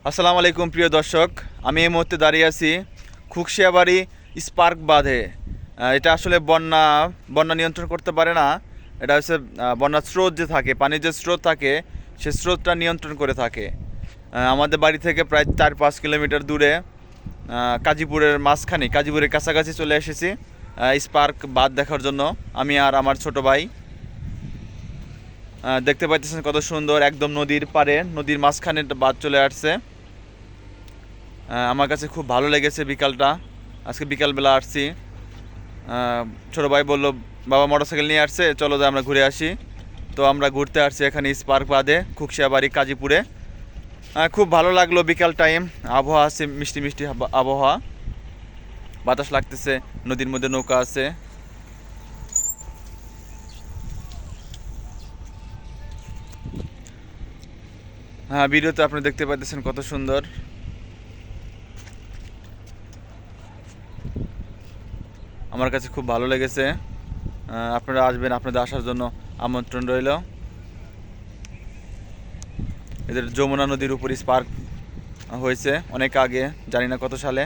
আসসালামু আলাইকুম প্রিয় দর্শক, আমি এই মুহূর্তে দাঁড়িয়ে আছি খুকশিয়াবাড়ি স্পার্ক বাঁধে। এটা আসলে বন্যা নিয়ন্ত্রণ করতে পারে না। এটা হচ্ছে বন্যার স্রোত যে থাকে, পানির যে স্রোত থাকে, সে স্রোতটা নিয়ন্ত্রণ করে থাকে। আমাদের বাড়ি থেকে প্রায় 4-5 কিলোমিটার দূরে কাজীপুরের মাঝখানে, কাজীপুরের কাছাকাছি চলে এসেছি স্পার্ক বাঁধ দেখার জন্য, আমি আর আমার ছোট ভাই। দেখতে পাইতেছেন কত সুন্দর, একদম নদীর পাড়ে, নদীর মাঝখানে বাঁধ চলে আসছে। আমার কাছে খুব ভালো লেগেছে বিকালটা। আজকে বিকালবেলা আসছি। ছোটো ভাই বলল বাবা মোটরসাইকেল নিয়ে আসছে, চলো যে আমরা ঘুরে আসি। তো আমরা ঘুরতে আসছি এখানে স্পার্ক বাঁধে, খুকশিয়াবাড়ি কাজীপুরে। খুব ভালো লাগলো বিকাল টাইম, আবহাওয়া আছে মিষ্টি মিষ্টি আবহাওয়া, বাতাস লাগতেছে, নদীর মধ্যে নৌকা আছে। হ্যাঁ, ভিডিওতে আপনি দেখতে পাচ্ছেন কত সুন্দর। আমার কাছে খুব ভালো লেগেছে। আপনারা আসবেন, আপনাদের আসার জন্য আমন্ত্রণ রইল। এদের যমুনা নদীর উপর স্পার্ক হয়েছে অনেক আগে, জানি না কত সালে।